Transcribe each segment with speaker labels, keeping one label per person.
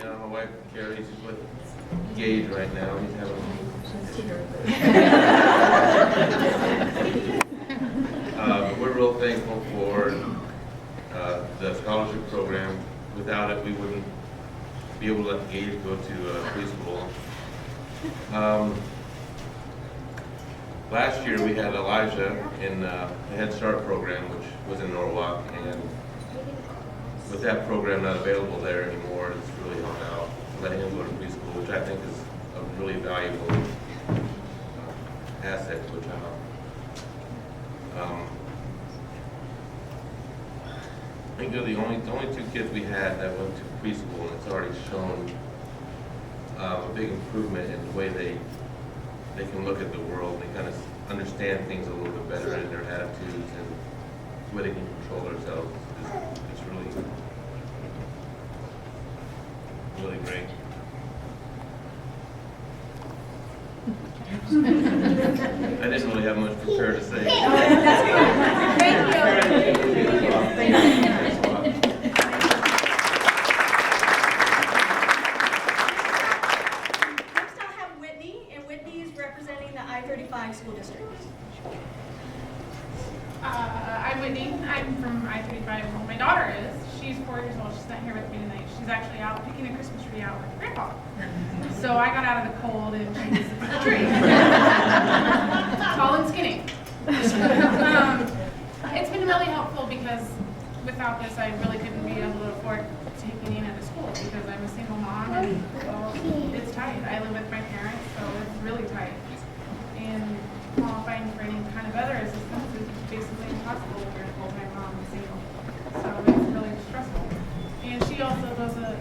Speaker 1: my wife Carrie's with Gage right now. He's having we're real thankful for the scholarship program. Without it, we wouldn't be able to let Gage go to preschool. Last year we had Elijah in the Head Start program, which was in Norwalk, and with that program not available there anymore, it's really helped out letting him go to preschool, which I think is a really valuable asset to a child. I think they're the only two kids we had that went to preschool, and it's already shown a big improvement in the way they can look at the world. They kind of understand things a little bit better in their attitudes and the way they can control themselves. It's really, really great. I didn't really have much prepared to say.
Speaker 2: Thank you. Next I'll have Whitney, and Whitney is representing the I-35 school district.
Speaker 3: I'm Whitney. I'm from I-35. Well, my daughter is. She's 4 years old. She's not here with me tonight. She's actually out picking a Christmas tree out with Grandpa. So I got out of the cold and she's a tree. Tall and skinny. It's been really helpful because without this, I really couldn't be able to afford taking Ian to school because I'm a single mom and well, it's tight. I live with my parents, so it's really tight. And qualifying for any kind of other assistance is basically impossible if you're a full-time mom and single. So it's really stressful. And she also does the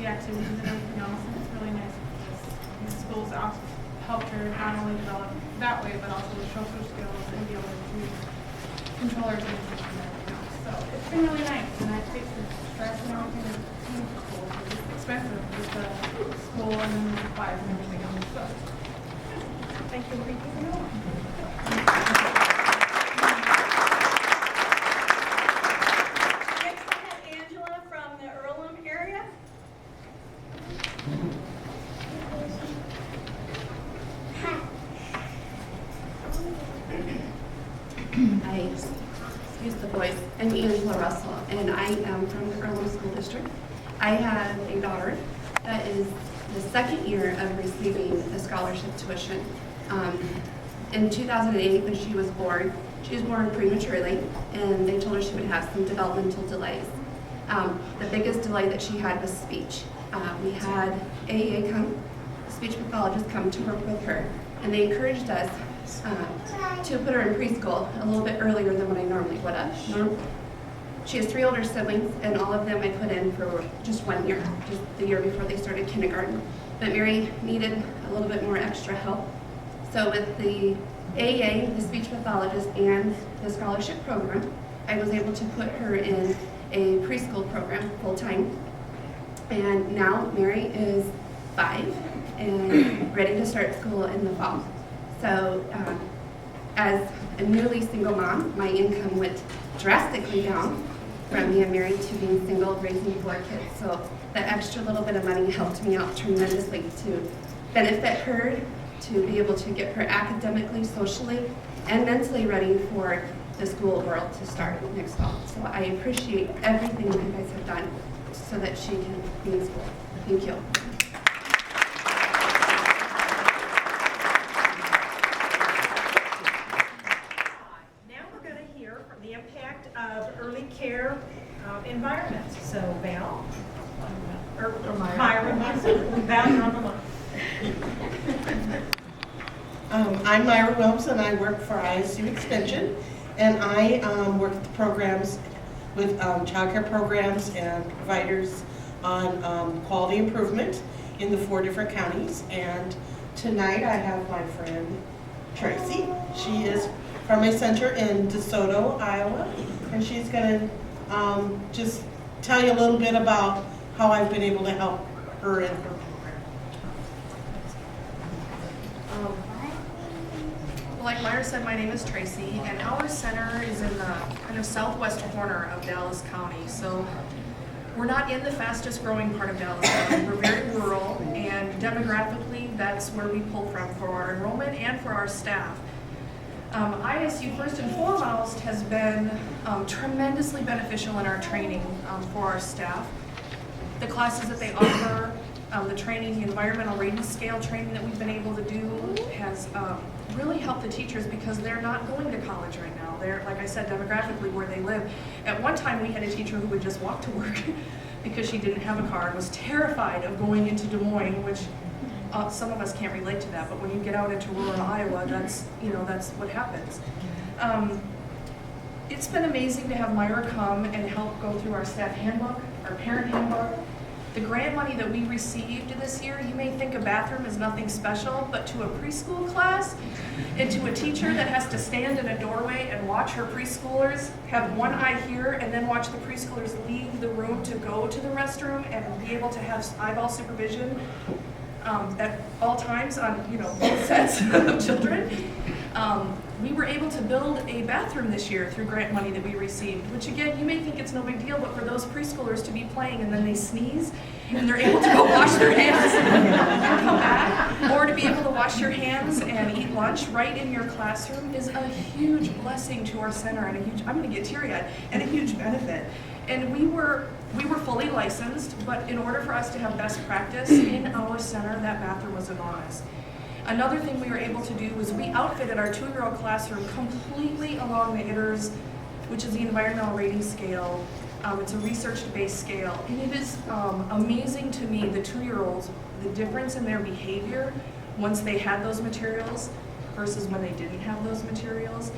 Speaker 3: activities and everything else, and it's really nice because the school's also helped her not only develop that way, but also the social skills and be able to control her things and everything else. So it's been really nice, and I take the stress and everything that's in school because it's expensive with the school and then the supplies and everything else. So thank you for being here.
Speaker 2: Next I have Angela from the Earlham area.
Speaker 4: Hi, excuse the voice. I'm Angela Russell, and I am from the Earlham School District. I have a daughter that is the second year of receiving the scholarship tuition. In 2008, when she was born prematurely, and they told her she would have some developmental delays. The biggest delay that she had was speech. We had AEA come, speech pathologists come to work with her, and they encouraged us to put her in preschool a little bit earlier than what I normally would have. She has 3 older siblings, and all of them I put in for just 1 year, just the year before they started kindergarten. But Mary needed a little bit more extra help. So with the AEA, the speech pathologist, and the scholarship program, I was able to put her in a preschool program full-time. And now Mary is 5 and ready to start school in the fall. So as a newly single mom, my income went drastically down from being married to being single, raising 4 kids. So the extra little bit of money helped me out tremendously to benefit her, to be able to get her academically, socially, and mentally ready for the school world to start next fall. So I appreciate everything you guys have done so that she can be in school. Thank you.
Speaker 5: The impact of early care environments. So Val, or Myra, Val, you're on the line.
Speaker 6: I'm Myra Wilms, and I work for I.S.U. Extension, and I work with the programs with child care programs and providers on quality improvement in the 4 different counties. And tonight I have my friend Traci. She is from a center in Desoto, Iowa, and she's going to just tell you a little bit about how I've been able to help her in her program.
Speaker 7: Like Myra said, my name is Traci, and our center is in the kind of southwest corner of Dallas County. So we're not in the fastest growing part of Dallas County, demographically, that's where we pull from for our enrollment and for our staff. I.S.U. first and foremost has been tremendously beneficial in our training for our staff. The classes that they offer, the training, the environmental rating scale training that we've been able to do has really helped the teachers because they're not going to college right now. They're, like I said, demographically where they live. At one time we had a teacher who would just walk to work because she didn't have a car and was terrified of going into Des Moines, which some of us can't relate to that, but when you get out into rural Iowa, that's, that's what happens. It's been amazing to have Myra come and help go through our staff handbook, our parent handbook. The grant money that we received this year, you may think a bathroom is nothing special, but to a preschool class and to a teacher that has to stand in a doorway and watch her preschoolers have one eye here and then watch the preschoolers leave the room to go to the restroom and be able to have eyeball supervision at all times on both sets of children. We were able to build a bathroom this year through grant money that we received, which again, you may think it's no big deal, but for those preschoolers to be playing and then they sneeze and they're able to go wash their hands and come back, or to be able to wash your hands and eat lunch right in your classroom is a huge blessing to our center and a huge, I'm gonna get teary-eyed, and a huge benefit. And we were fully licensed, but in order for us to have best practice in our center, that bathroom was enormous. Another thing we were able to do was we outfitted our 2-year-old classroom completely along the ITERS, which is the environmental rating scale. It's a research-based scale, and it is amazing to me, the 2-year-olds, the difference in their behavior once they had those materials versus when they didn't have those materials.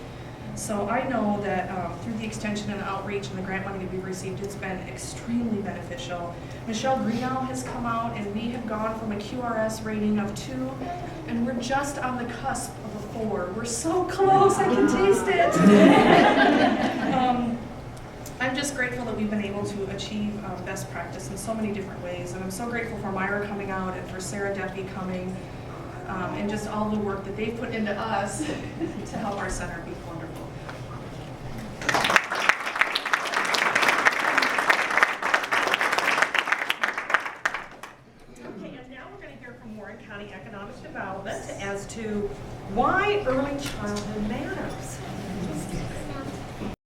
Speaker 7: So I know that through the extension and outreach and the grant money that we've received, it's been extremely beneficial. Michelle Greenow has come out and we have gone from a QRS rating of 2 and we're just on the cusp of a 4. We're so close, I can taste it. I'm just grateful that we've been able to achieve best practice in so many different ways, and I'm so grateful for Myra coming out and for Sarah Duffy coming and just all the work that they've put into us to help our center be wonderful.
Speaker 5: Okay, and now we're going to hear from Warren County Economic Development as to why early childhood matters.